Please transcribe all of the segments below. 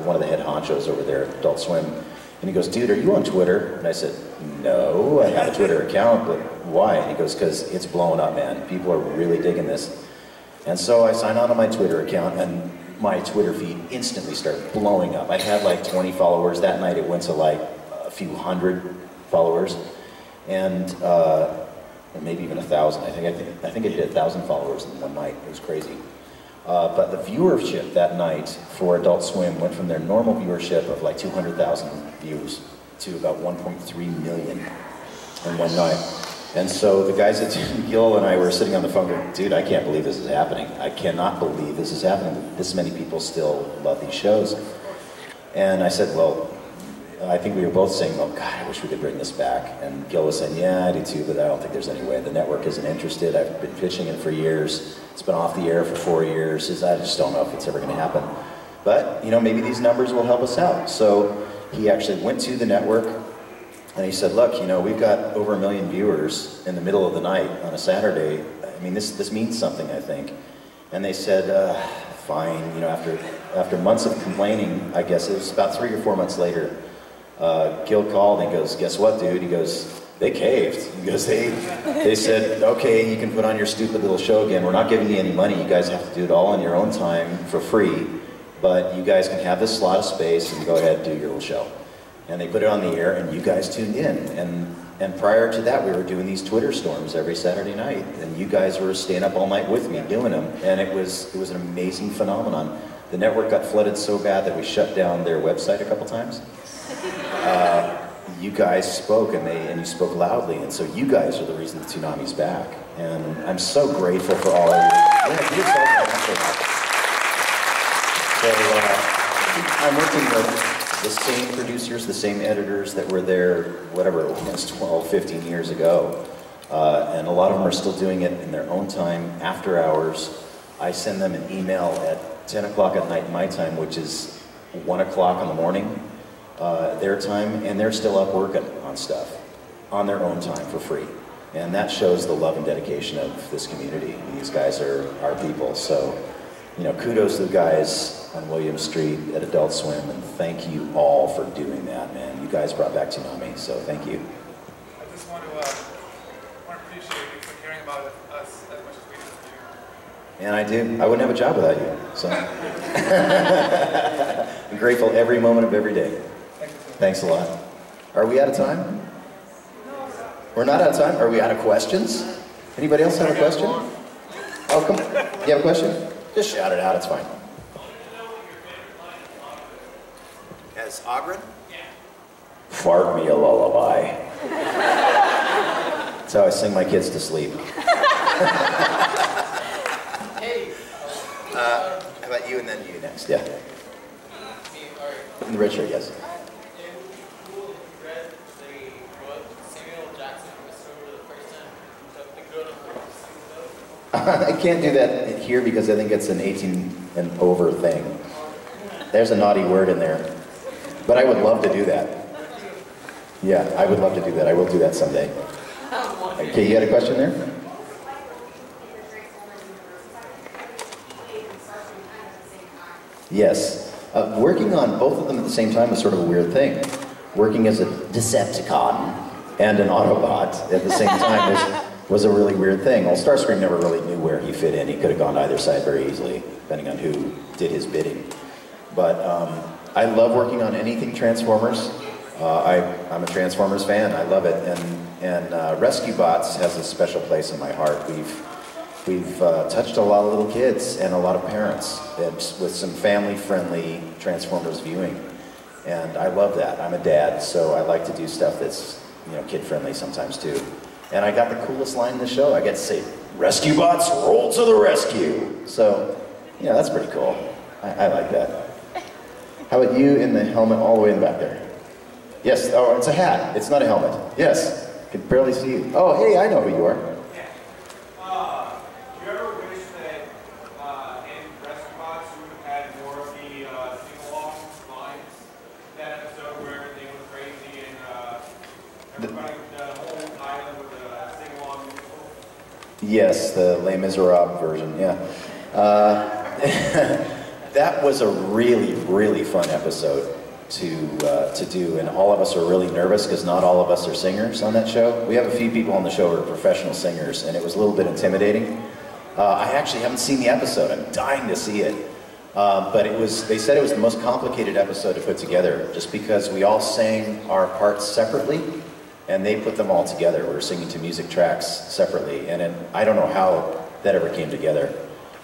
one of the head honchos over there at Adult Swim. And he goes, dude, are you on Twitter? And I said, no, I have a Twitter account, but why? And he goes, because it's blowing up, man. People are really digging this. And so I signed on to my Twitter account, and my Twitter feed instantly started blowing up. I had like 20 followers. That night it went to like a few hundred followers, and maybe even 1,000. I think it hit 1,000 followers in one night. It was crazy. But the viewership that night for Adult Swim went from their normal viewership of like 200,000 views to about 1.3 million in one night. And so the guys at Gil and I were sitting on the phone going, dude, I can't believe this is happening. I cannot believe this is happening. This many people still love these shows. And I said, well, I think we were both saying, oh God, I wish we could bring this back. And Gil was saying, yeah, I do too, but I don't think there's any way. The network isn't interested. I've been pitching it for years. It's been off the air for 4 years. I just don't know if it's ever gonna happen. But, you know, maybe these numbers will help us out. So he actually went to the network and he said, look, you know, we've got over 1 million viewers in the middle of the night on a Saturday. I mean, this means something, I think. And they said, fine, you know, after months of complaining, I guess it was about 3 or 4 months later, Gil called and he goes, guess what, dude? He goes, they caved. He goes, they said, okay, you can put on your stupid little show again. We're not giving you any money. You guys have to do it all on your own time for free. But you guys can have this slot of space and go ahead and do your little show. And they put it on the air and you guys tuned in. And prior to that, we were doing these Twitter storms every Saturday night. And you guys were staying up all night with me doing them. And it was an amazing phenomenon. The network got flooded so bad that we shut down their website a couple times. You guys spoke and you spoke loudly, and so you guys are the reason the tsunami's back. And I'm so grateful for all of you. Yeah, so I'm working with the same producers, the same editors that were there, whatever it was, 12, 15 years ago. And a lot of them are still doing it in their own time, after hours. I send them an email at 10 o'clock at night my time, which is 1 o'clock in the morning. Their time, and they're still up working on stuff on their own time for free. And that shows the love and dedication of this community. These guys are our people. So, you know, kudos to the guys on William Street at Adult Swim, and thank you all for doing that, man. You guys brought back Tsunami, so thank you. I just want to appreciate you for caring about us as much as we do for you. And I do. I wouldn't have a job without you. So I'm grateful every moment of every day. Thanks a lot. Are we out of time? We're not out of time? Are we out of questions? Anybody else have a question? Oh, come on. You have a question? Just shout it out, it's fine. As Ogren? Fart me a lullaby. That's how I sing my kids to sleep. How about you and then you next? Yeah. In the red shirt, yes. I can't do that here because I think it's an 18 and over thing. There's a naughty word in there. But I would love to do that. Yeah, I would love to do that. I will do that someday. Okay, you had a question there? Yes. Working on both of them at the same time is sort of a weird thing. Working as a Decepticon and an Autobot at the same time was a really weird thing. Well, Starscream never really knew where he fit in. He could have gone either side very easily, depending on who did his bidding. But I love working on anything Transformers. I'm a Transformers fan. I love it. And Rescue Bots has a special place in my heart. We've touched a lot of little kids and a lot of parents with some family-friendly Transformers viewing. And I love that. I'm a dad, so I like to do stuff that's, you know, kid-friendly sometimes too. And I got the coolest line in the show. I get to say, "Rescue Bots, roll to the rescue." So, yeah, that's pretty cool. I like that. How about you in the helmet all the way in the back there? Yes, oh, it's a hat. It's not a helmet. Yes, I can barely see you. Oh, hey, I know who you are. Yeah. Do you ever wish that in Rescue Bots you would have had more of the sing-along lines? That episode where everything was crazy and everybody, the whole island was a sing-along musical? Yes, the Les Miserables version, yeah. that was a really, really fun episode to do, and all of us were really nervous because not all of us are singers on that show. We have a few people on the show who are professional singers, and it was a little bit intimidating. I actually haven't seen the episode. I'm dying to see it. But they said it was the most complicated episode to put together, just because we all sang our parts separately, and they put them all together. We were singing to music tracks separately, and I don't know how that ever came together.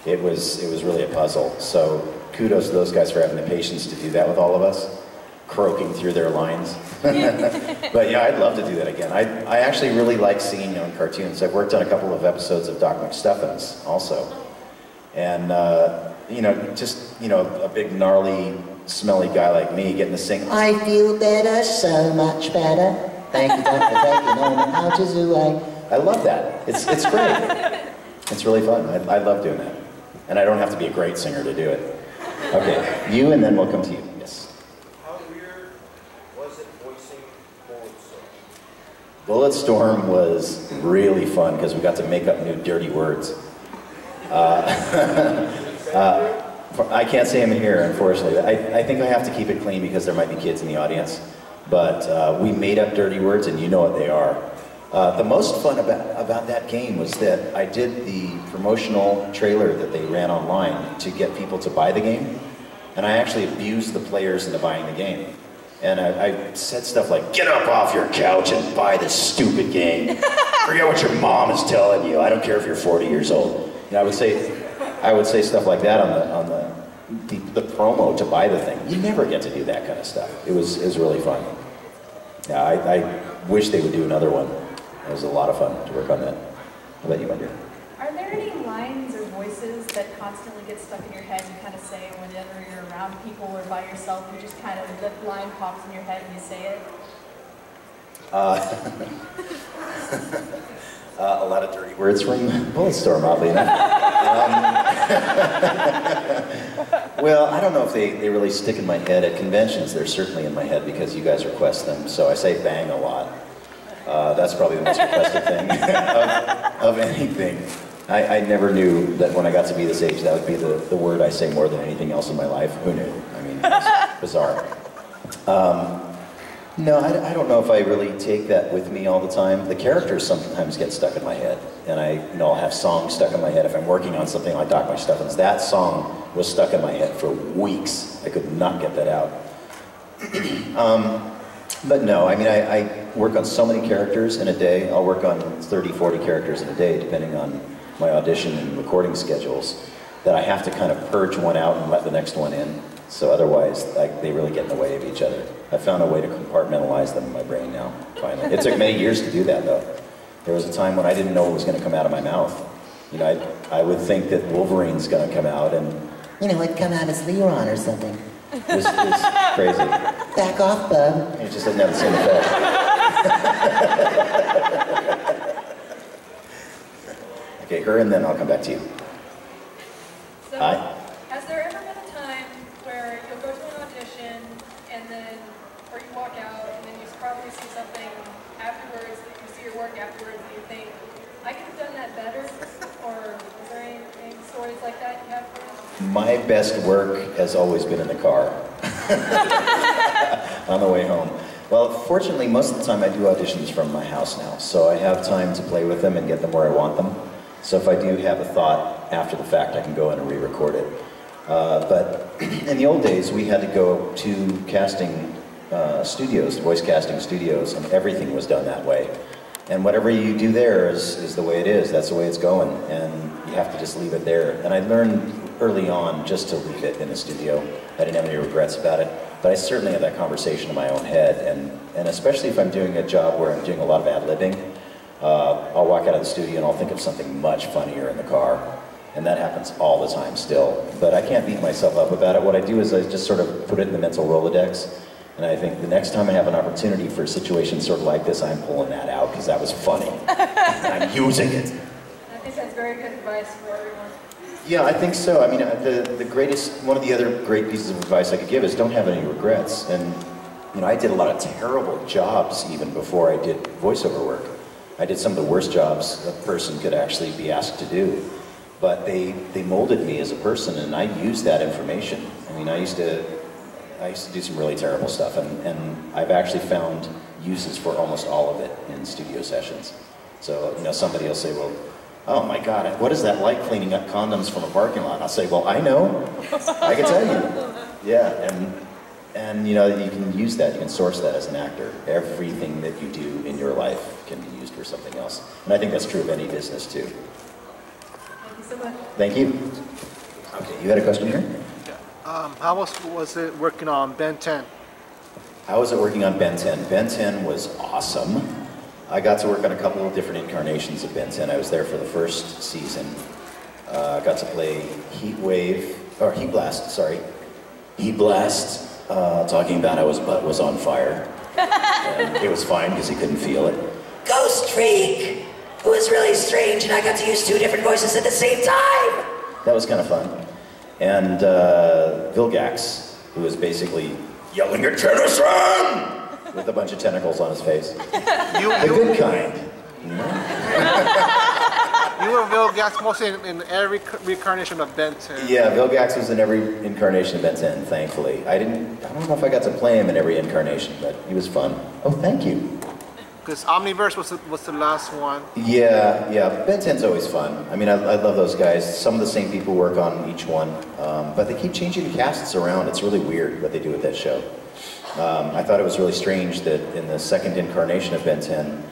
It was really a puzzle. So kudos to those guys for having the patience to do that with all of us, croaking through their lines. But yeah, I'd love to do that again. I actually really like singing on cartoons. I've worked on a couple of episodes of Doc McStuffins also. And, a big gnarly, smelly guy like me getting to sing, I feel better, so much better. Thank you, Doc, for taking all the pouches away. I love that. It's great. It's really fun. I love doing that. And I don't have to be a great singer to do it. Okay, you, and then we'll come to you. Yes. How weird was it voicing Bulletstorm? Bulletstorm was really fun because we got to make up new dirty words. I can't say them here, unfortunately. I think I have to keep it clean because there might be kids in the audience. But we made up dirty words, and you know what they are. The most fun about that game was that I did the promotional trailer that they ran online to get people to buy the game, and I actually abused the players into buying the game. And I said stuff like, get up off your couch and buy this stupid game. Forget what your mom is telling you. I don't care if you're 40 years old. And I would say stuff like that on the promo to buy the thing. You never get to do that kind of stuff. It was really fun. Yeah, I wish they would do another one. It was a lot of fun to work on that. How about you, my dear? Are there any lines or voices that constantly get stuck in your head you kind of say whenever you're around people or by yourself, you just kind of, the line pops in your head and you say it? A lot of dirty words from Bulletstorm, oddly enough. Well, I don't know if they really stick in my head. At conventions, they're certainly in my head because you guys request them, so I say bang a lot. That's probably the most requested thing of anything. I never knew that when I got to be this age, that would be the word I say more than anything else in my life. Who knew? I mean, it's bizarre. No, I don't know if I really take that with me all the time. The characters sometimes get stuck in my head, and I'll have songs stuck in my head. If I'm working on something like Doc McStuffins, that song was stuck in my head for weeks. I could not get that out. But no, I mean, I work on so many characters in a day. I'll work on 30, 40 characters in a day, depending on my audition and recording schedules, that I have to kind of purge one out and let the next one in. So otherwise, they really get in the way of each other. I found a way to compartmentalize them in my brain now, finally. It took many years to do that, though. There was a time when I didn't know what was going to come out of my mouth. You know, I would think that Wolverine's going to come out and, it'd come out as Leon or something. This is crazy. Back off, bub. It just doesn't have the same effect. Okay, her, and then I'll come back to you. So, Hi. has there ever been a time where you'll go to an audition or you walk out and then you probably see something afterwards, that you see your work afterwards and you think, I could have done that better? Or is there any stories like that you have for us? My best work has always been in the car on the way home. Well, fortunately, most of the time I do auditions from my house now, so I have time to play with them and get them where I want them. So if I do have a thought after the fact, I can go in and re-record it. But in the old days, we had to go to casting studios, voice casting studios, and everything was done that way. And whatever you do there is the way it is. That's the way it's going, and you have to just leave it there. And I learned early on just to leave it in the studio. I didn't have any regrets about it. But I certainly have that conversation in my own head, and especially if I'm doing a job where I'm doing a lot of ad-libbing, I'll walk out of the studio and I'll think of something much funnier in the car. And that happens all the time still. But I can't beat myself up about it. What I do is I just sort of put it in the mental Rolodex. And I think the next time I have an opportunity for a situation sort of like this, I'm pulling that out because that was funny. And I'm using it. I think that's very good advice for everyone. Yeah, I think so. I mean, one of the other great pieces of advice I could give is don't have any regrets. And, I did a lot of terrible jobs even before I did voiceover work. I did some of the worst jobs a person could actually be asked to do. but they molded me as a person, and I used that information. I mean, I used to do some really terrible stuff, and I've actually found uses for almost all of it in studio sessions. So, you know, somebody will say, well, oh my God, what is that like cleaning up condoms from a parking lot? And I'll say, well, I know, I can tell you. Yeah, and you know, you can use that, you can source that as an actor. Everything that you do in your life can be used for something else. And I think that's true of any business too. Thank you so much. Thank you. Okay, you had a question here? How was it working on Ben 10? How was it working on Ben 10? Ben 10 was awesome. I got to work on a couple of different incarnations of Ben 10. I was there for the first season. I got to play Heat Blast, talking about how his butt was on fire. And it was fine because he couldn't feel it. Ghost Freak, who was really strange, and I got to use 2 different voices at the same time. That was kind of fun. And Vilgax, who was basically yelling at Tennyson with a bunch of tentacles on his face. The good kind. You know? You were Vilgax mostly in every reincarnation of Ben 10. Yeah, Vilgax was in every incarnation of Ben 10, thankfully. I don't know if I got to play him in every incarnation, but he was fun. Oh, thank you. Because Omniverse was the last one. Yeah, Ben 10's always fun. I mean, I love those guys. Some of the same people work on each one, but they keep changing the casts around. It's really weird what they do with that show. I thought it was really strange that in the second incarnation of Ben 10,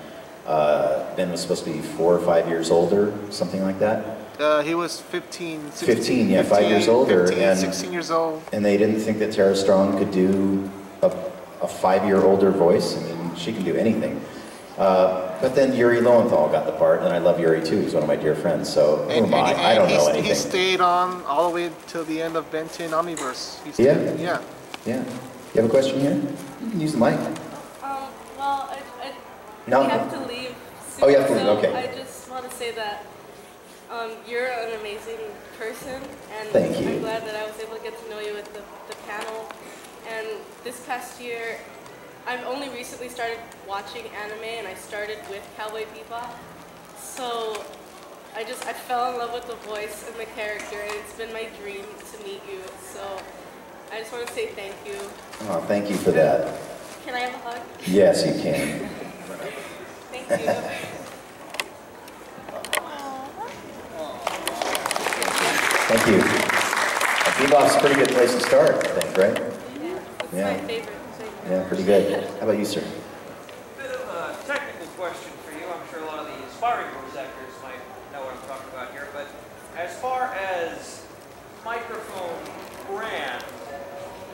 Ben was supposed to be 4 or 5 years older, something like that. He was 15, 16, 15, yeah, 5 years older. 15, and 16 years old. And they didn't think that Tara Strong could do a 5-year older voice. I mean, she can do anything. But then Yuri Lowenthal got the part, and I love Yuri too. He's one of my dear friends, so who am I? I don't know anything. He stayed on all the way till the end of Ben 10 Omniverse. Yeah? Yeah. You have a question here? You can use the mic. Well, No. I have to leave soon. Oh, you have to leave, so okay. I just want to say that you're an amazing person, and Thank you. I'm glad that I was able to get to know you at the panel. And this past year, I've only recently started watching anime, and I started with Cowboy Bebop. So I fell in love with the voice and the character, and it's been my dream to meet you. So I just want to say thank you. Oh, thank you for that. Can I have a hug? Yes, you can. Thank you. Thank you. Bebop's a pretty good place to start, I think, right? It's Yeah. my favorite. Yeah, pretty good. How about you, sir? Bit of a technical question for you. I'm sure a lot of the aspiring voice actors might know what I'm talking about here, but as far as microphone brand,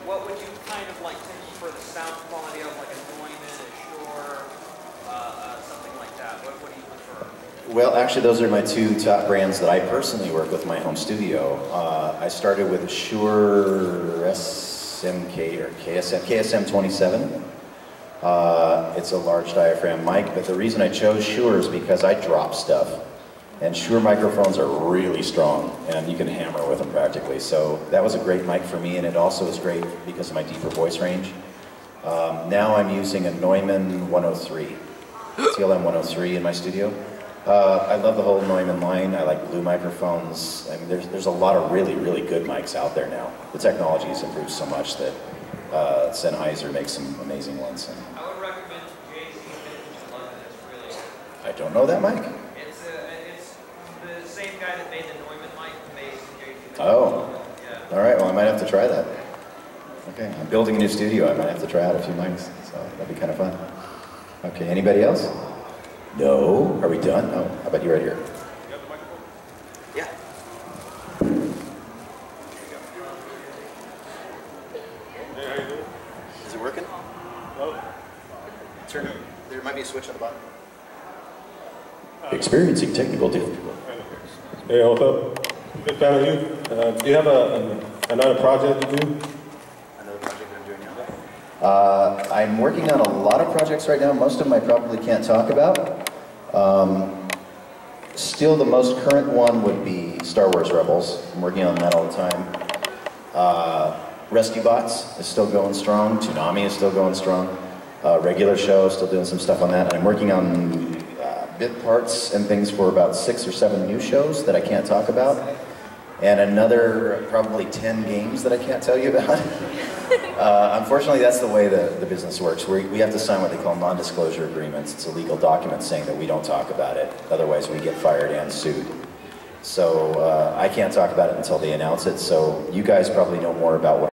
what would you kind of like to for the sound quality of like a Neumann, a Shure, something like that? What do you prefer? Well, actually, those are my 2 top brands that I personally work with in my home studio. I started with a Shure SMK or KSM 27. It's a large diaphragm mic, but the reason I chose Shure is because I drop stuff. And Shure microphones are really strong, and you can hammer with them practically. So that was a great mic for me, and it also is great because of my deeper voice range. Now I'm using a Neumann 103, TLM 103 in my studio. I love the whole Neumann line. I like blue microphones. I mean, there's a lot of really, really good mics out there now. The technology has improved so much that Sennheiser makes some amazing ones. And I would recommend JC Vintage in London. It's really good. I don't know that mic. It's the same guy that made the Neumann mic made JC Vintage. Oh. Yeah. All right, well, I might have to try that. Okay, I'm building a new studio. I might have to try out a few mics, so that'd be kind of fun. Okay, anybody else? No? Are we done? Oh, how about you right here? You have the microphone? Yeah. Hey, how you doing? Is it working? Oh. Turn it. There might be a switch on the bottom. Experiencing technical difficulty. Hey, what's up? Good fan of you. Do you have another project to do? Another project I'm doing now. I'm working on a lot of projects right now. Most of them I probably can't talk about. Still, the most current one would be Star Wars Rebels. I'm working on that all the time. Rescue Bots is still going strong. Toonami is still going strong. Regular show, still doing some stuff on that. And I'm working on bit parts and things for about 6 or 7 new shows that I can't talk about, and another probably 10 games that I can't tell you about. Unfortunately, that's the way the business works. We have to sign what they call non-disclosure agreements. It's a legal document saying that we don't talk about it. Otherwise, we get fired and sued. So I can't talk about it until they announce it. So you guys probably know more about what